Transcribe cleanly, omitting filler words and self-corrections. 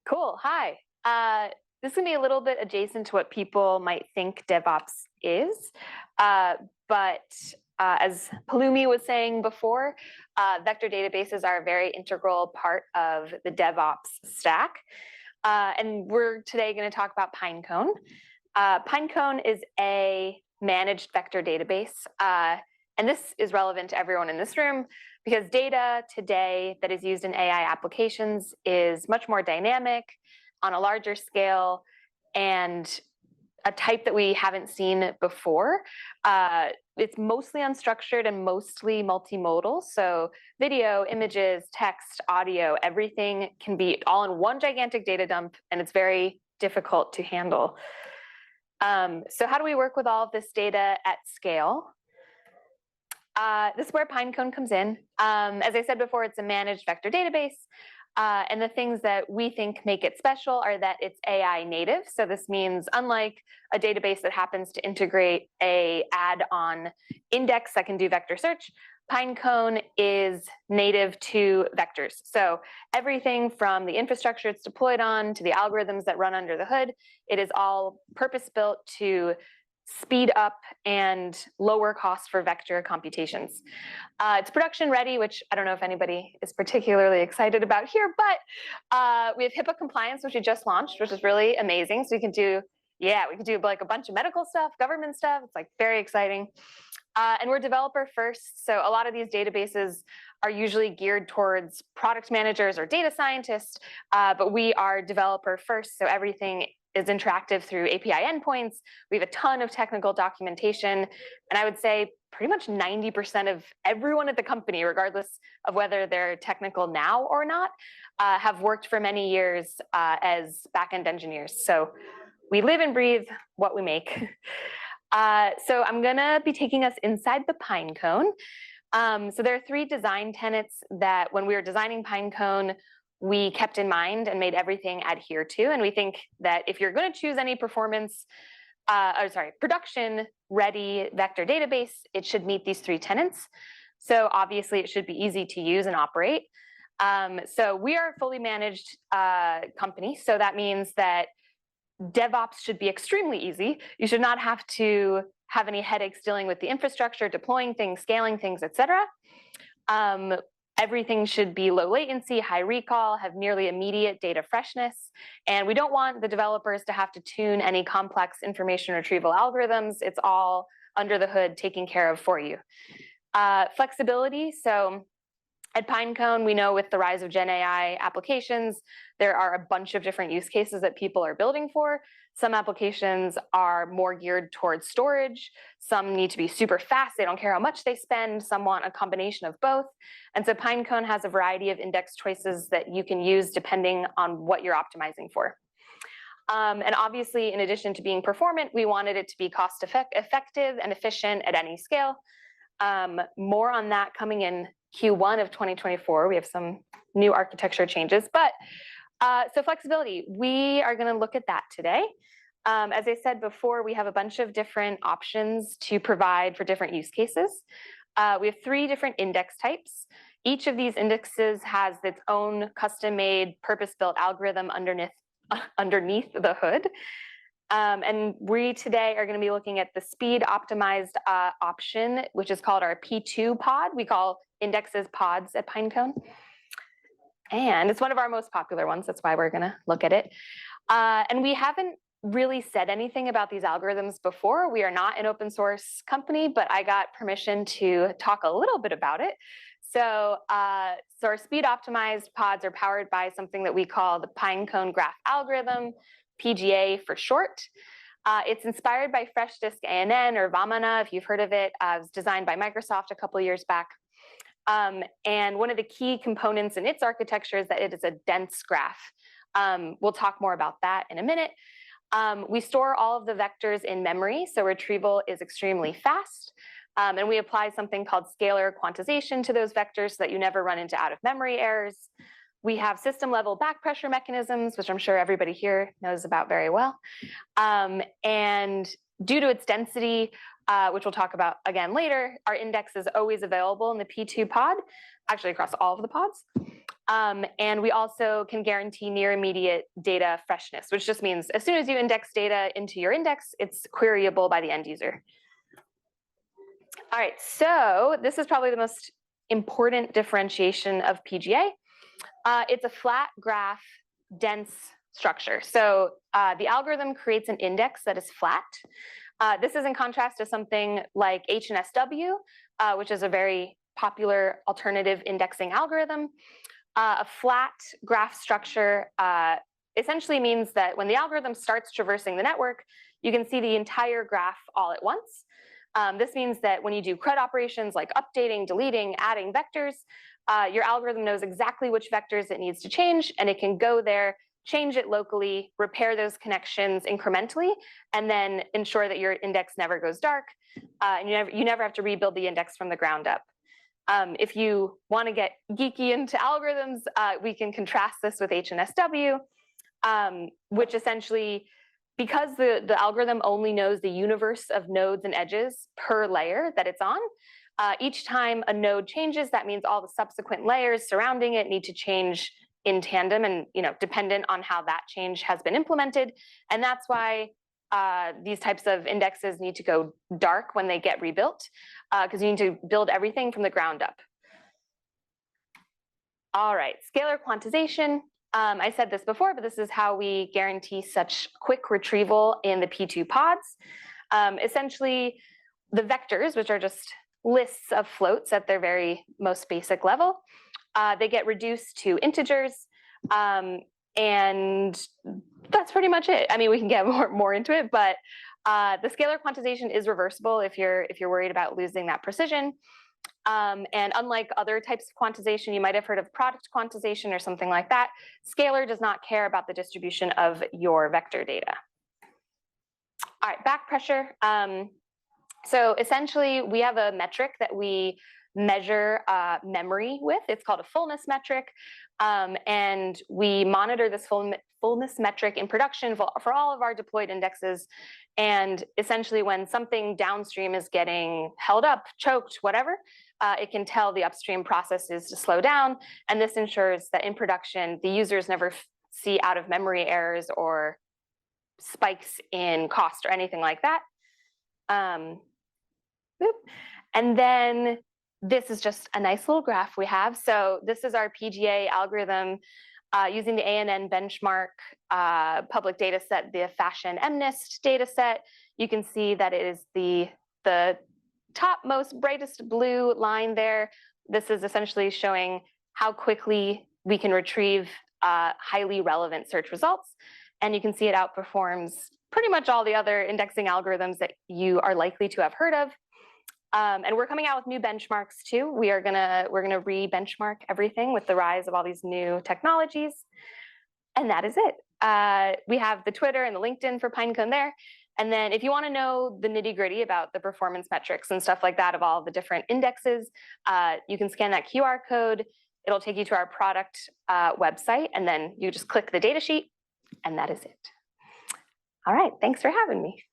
Cool. Hi. This is going to be a little bit adjacent to what people might think DevOps is. But as Palumi was saying before, vector databases are a very integral part of the DevOps stack. And we're today going to talk about Pinecone. Pinecone is a managed vector database. And this is relevant to everyone in this room because data today that is used in AI applications is much more dynamic, on a larger scale, and a type that we haven't seen before. It's mostly unstructured and mostly multimodal. So video, images, text, audio, everything can be all in one gigantic data dump, and it's very difficult to handle. So how do we work with all of this data at scale? This is where Pinecone comes in. As I said before, it's a managed vector database. And the things that we think make it special are that it's AI native. So this means unlike a database that happens to integrate an add-on index that can do vector search, Pinecone is native to vectors. So everything from the infrastructure it's deployed on to the algorithms that run under the hood, it is all purpose-built to speed up and lower costs for vector computations. It's production ready, which I don't know if anybody is particularly excited about here, but we have HIPAA compliance, which we just launched, which is really amazing. So we can do like a bunch of medical stuff, government stuff. It's like very exciting. And we're developer first. So a lot of these databases are usually geared towards product managers or data scientists, but we are developer first. So everything is interactive through API endpoints. We have a ton of technical documentation. And I would say pretty much 90% of everyone at the company, regardless of whether they're technical now or not, have worked for many years as backend engineers. So we live and breathe what we make. So I'm going to be taking us inside the Pinecone. So there are three design tenets that when we were designing Pinecone, we kept in mind and made everything adhere to. And we think that if you're going to choose any production-ready vector database, it should meet these three tenets. So obviously, it should be easy to use and operate. So we are a fully managed company. So that means that DevOps should be extremely easy. You should not have to have any headaches dealing with the infrastructure, deploying things, scaling things, et cetera. Everything should be low latency, high recall, have nearly immediate data freshness. And we don't want the developers to have to tune any complex information retrieval algorithms. It's all under the hood taken care of for you. Flexibility. So at Pinecone, we know with the rise of Gen AI applications, there are a bunch of different use cases that people are building for. Some applications are more geared towards storage. Some need to be super fast. They don't care how much they spend. Some want a combination of both. And so Pinecone has a variety of index choices that you can use depending on what you're optimizing for. And obviously, in addition to being performant, we wanted it to be cost effective and efficient at any scale. More on that coming in Q1 of 2024. We have some new architecture changes, but so flexibility, we are going to look at that today. As I said before, we have a bunch of different options to provide for different use cases. We have three different index types. Each of these indexes has its own custom-made, purpose-built algorithm underneath the hood. And we today are going to be looking at the speed-optimized option, which is called our P2 pod. We call indexes pods at Pinecone. And it's one of our most popular ones. That's why we're going to look at it. And we haven't really said anything about these algorithms before. We are not an open source company, but I got permission to talk a little bit about it. So our speed optimized pods are powered by something that we call the Pinecone graph algorithm, PGA for short. It's inspired by Fresh Disk ANN or Vamana, if you've heard of it. It was designed by Microsoft a couple of years back. And one of the key components in its architecture is that it is a dense graph. We'll talk more about that in a minute. We store all of the vectors in memory, so retrieval is extremely fast. And we apply something called scalar quantization to those vectors so that you never run into out-of-memory errors. We have system-level back pressure mechanisms, which I'm sure everybody here knows about very well. And due to its density, which we'll talk about again later, our index is always available in the P2 pod, actually across all of the pods. And we also can guarantee near immediate data freshness, which just means as soon as you index data into your index, it's queryable by the end user. All right, so this is probably the most important differentiation of PGA. It's a flat graph, dense structure. So the algorithm creates an index that is flat. This is in contrast to something like HNS-W, which is a very popular alternative indexing algorithm. A flat graph structure essentially means that when the algorithm starts traversing the network, you can see the entire graph all at once. This means that when you do CRUD operations like updating, deleting, adding vectors, your algorithm knows exactly which vectors it needs to change, and it can go there, change it locally, repair those connections incrementally, and then ensure that your index never goes dark, and you never have to rebuild the index from the ground up. If you want to get geeky into algorithms, we can contrast this with HNS-W, which essentially, because the algorithm only knows the universe of nodes and edges per layer that it's on, each time a node changes, that means all the subsequent layers surrounding it need to change in tandem and dependent on how that change has been implemented. And that's why these types of indexes need to go dark when they get rebuilt, because you need to build everything from the ground up. All right, scalar quantization. I said this before, but this is how we guarantee such quick retrieval in the P2 pods. Essentially, the vectors, which are just lists of floats at their very most basic level, they get reduced to integers, and that's pretty much it. I mean, we can get more into it, but the scalar quantization is reversible if you're worried about losing that precision. And unlike other types of quantization, you might have heard of product quantization or something like that. Scalar does not care about the distribution of your vector data. All right, back pressure. So essentially, we have a metric that we measure memory with. It's called a fullness metric. And we monitor this fullness metric in production for all of our deployed indexes. And essentially, when something downstream is getting held up, choked, whatever, it can tell the upstream processes to slow down. And this ensures that in production, the users never see out of memory errors or spikes in cost or anything like that. And then this is just a nice little graph we have. So this is our PGA algorithm using the ANN benchmark public data set, the Fashion MNIST data set. You can see that it is the topmost brightest blue line there. This is essentially showing how quickly we can retrieve highly relevant search results. And you can see it outperforms pretty much all the other indexing algorithms that you are likely to have heard of. And we're coming out with new benchmarks too. We're gonna re-benchmark everything with the rise of all these new technologies. And that is it. We have the Twitter and the LinkedIn for Pinecone there. And then if you want to know the nitty-gritty about the performance metrics and stuff like that of all the different indexes, you can scan that QR code. It'll take you to our product website, and then you just click the data sheet, and that is it. All right, thanks for having me.